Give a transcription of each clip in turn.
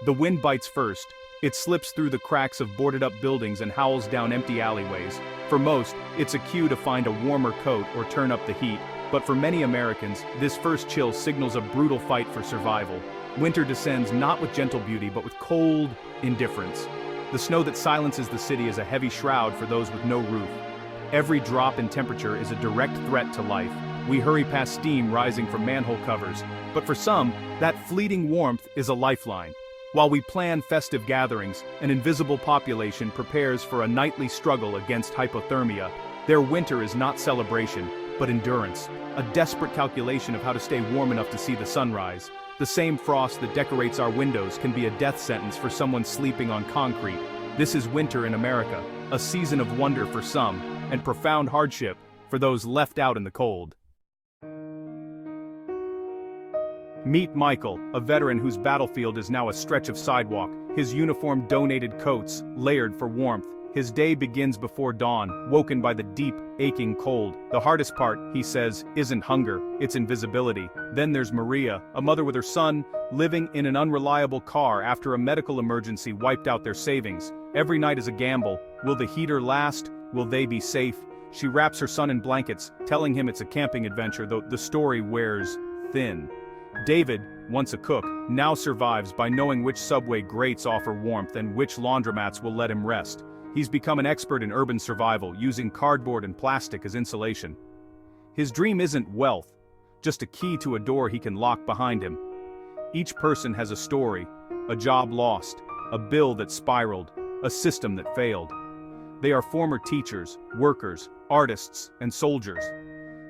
The wind bites first. It slips through the cracks of boarded-up buildings and howls down empty alleyways. For most, it's a cue to find a warmer coat or turn up the heat. But for many Americans, this first chill signals a brutal fight for survival. Winter descends not with gentle beauty but with cold indifference. The snow that silences the city is a heavy shroud for those with no roof. Every drop in temperature is a direct threat to life. We hurry past steam rising from manhole covers, but for some, that fleeting warmth is a lifeline. While we plan festive gatherings, an invisible population prepares for a nightly struggle against hypothermia. Their winter is not celebration, but endurance, a desperate calculation of how to stay warm enough to see the sunrise. The same frost that decorates our windows can be a death sentence for someone sleeping on concrete. This is winter in America, a season of wonder for some, and profound hardship for those left out in the cold. Meet Michael, a veteran whose battlefield is now a stretch of sidewalk, his uniform donated coats, layered for warmth. His day begins before dawn, woken by the deep, aching cold. The hardest part, he says, isn't hunger, it's invisibility. Then there's Maria, a mother with her son, living in an unreliable car after a medical emergency wiped out their savings. Every night is a gamble. Will the heater last? Will they be safe? She wraps her son in blankets, telling him it's a camping adventure, though the story wears thin. David, once a cook, now survives by knowing which subway grates offer warmth and which laundromats will let him rest. He's become an expert in urban survival, using cardboard and plastic as insulation. His dream isn't wealth, just a key to a door he can lock behind him. Each person has a story, a job lost, a bill that spiraled, a system that failed. They are former teachers, workers, artists, and soldiers.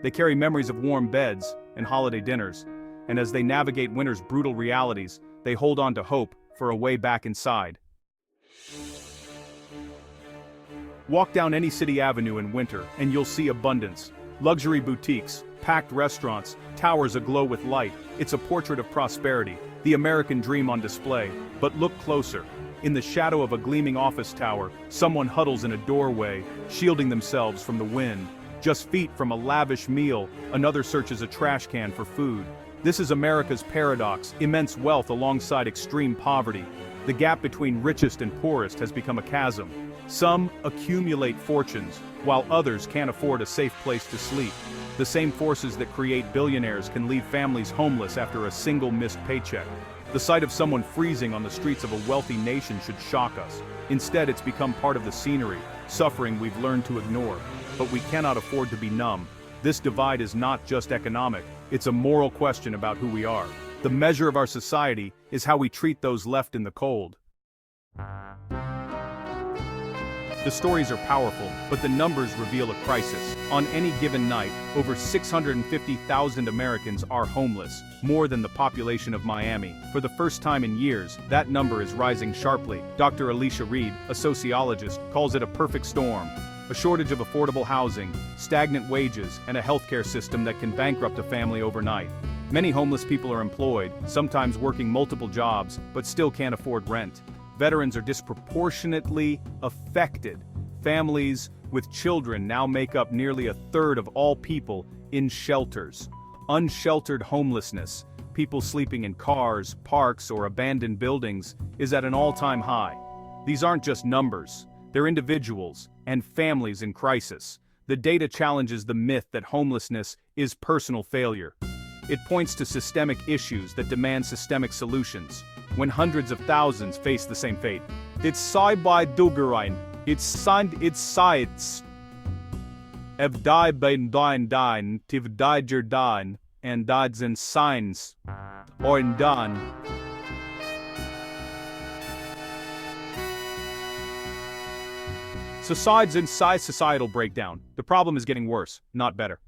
They carry memories of warm beds and holiday dinners, and as they navigate winter's brutal realities, they hold on to hope for a way back inside. Walk down any city avenue in winter, and you'll see abundance. Luxury boutiques, packed restaurants, towers aglow with light. It's a portrait of prosperity, the American dream on display. But look closer. In the shadow of a gleaming office tower, someone huddles in a doorway, shielding themselves from the wind. Just feet from a lavish meal, another searches a trash can for food. This is America's paradox, immense wealth alongside extreme poverty. The gap between richest and poorest has become a chasm. Some accumulate fortunes, while others can't afford a safe place to sleep. The same forces that create billionaires can leave families homeless after a single missed paycheck. The sight of someone freezing on the streets of a wealthy nation should shock us. Instead, it's become part of the scenery, suffering we've learned to ignore. But we cannot afford to be numb. This divide is not just economic, it's a moral question about who we are. The measure of our society is how we treat those left in the cold. The stories are powerful, but the numbers reveal a crisis. On any given night, over 650,000 Americans are homeless, more than the population of Miami. For the first time in years, that number is rising sharply. Dr. Alicia Reed, a sociologist, calls it a perfect storm. A shortage of affordable housing, stagnant wages, and a healthcare system that can bankrupt a family overnight. Many homeless people are employed, sometimes working multiple jobs, but still can't afford rent. Veterans are disproportionately affected. Families with children now make up nearly a third of all people in shelters. Unsheltered homelessness, people sleeping in cars, parks, or abandoned buildings, is at an all-time high. These aren't just numbers, they're individuals and families in crisis. The data challenges the myth that homelessness is personal failure. It points to systemic issues that demand systemic solutions. When hundreds of thousands face the same fate. It's side by Dugerein. It's sides. Ev die bein dine, tiv died your dine, and dieds in signs. Or in done. Society's inside societal breakdown. The problem is getting worse, not better.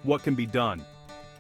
What can be done?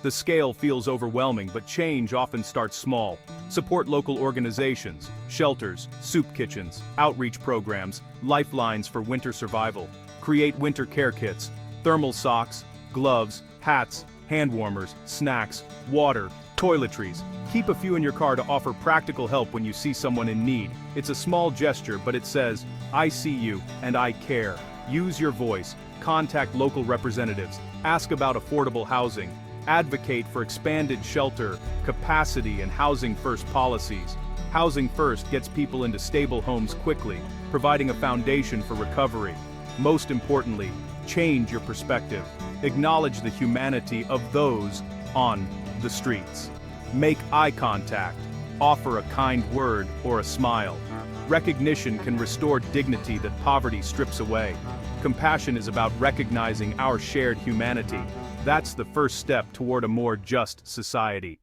The scale feels overwhelming, but change often starts small. Support local organizations, shelters, soup kitchens, outreach programs, lifelines for winter survival. Create winter care kits, thermal socks, gloves, hats, hand warmers, snacks, water, toiletries. Keep a few in your car to offer practical help when you see someone in need. It's a small gesture, but it says, I see you, and I care. Use your voice, contact local representatives, ask about affordable housing. Advocate for expanded shelter, capacity, and housing-first policies. Housing First gets people into stable homes quickly, providing a foundation for recovery. Most importantly, change your perspective. Acknowledge the humanity of those on the streets. Make eye contact. Offer a kind word or a smile. Recognition can restore dignity that poverty strips away. Compassion is about recognizing our shared humanity. That's the first step toward a more just society.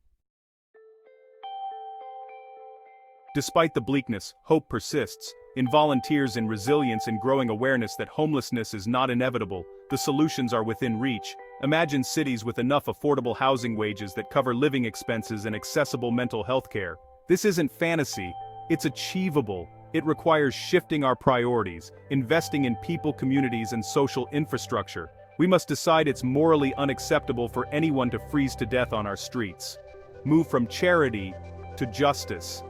Despite the bleakness, hope persists. In volunteers and resilience and growing awareness that homelessness is not inevitable, the solutions are within reach. Imagine cities with enough affordable housing wages that cover living expenses and accessible mental health care. This isn't fantasy, it's achievable. It requires shifting our priorities, investing in people, communities, and social infrastructure. We must decide it's morally unacceptable for anyone to freeze to death on our streets. Move from charity to justice.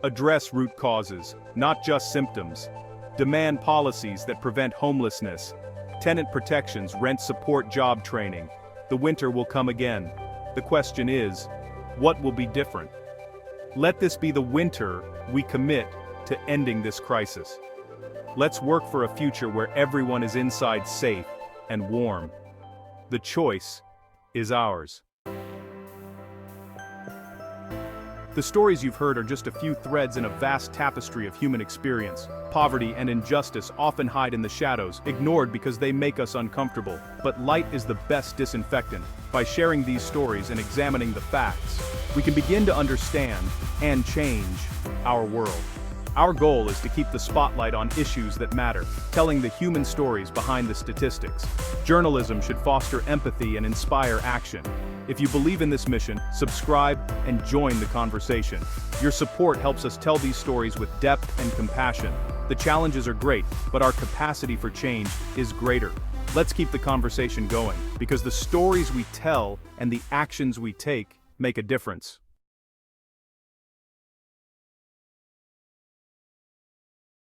Address root causes, not just symptoms. Demand policies that prevent homelessness. Tenant protections, rent support, job training. The winter will come again. The question is, what will be different? Let this be the winter we commit to ending this crisis. Let's work for a future where everyone is inside safe and warm. The choice is ours. The stories you've heard are just a few threads in a vast tapestry of human experience. Poverty and injustice often hide in the shadows, ignored because they make us uncomfortable. But light is the best disinfectant. By sharing these stories and examining the facts, we can begin to understand and change our world. Our goal is to keep the spotlight on issues that matter, telling the human stories behind the statistics. Journalism should foster empathy and inspire action. If you believe in this mission, subscribe and join the conversation. Your support helps us tell these stories with depth and compassion. The challenges are great, but our capacity for change is greater. Let's keep the conversation going, because the stories we tell and the actions we take make a difference.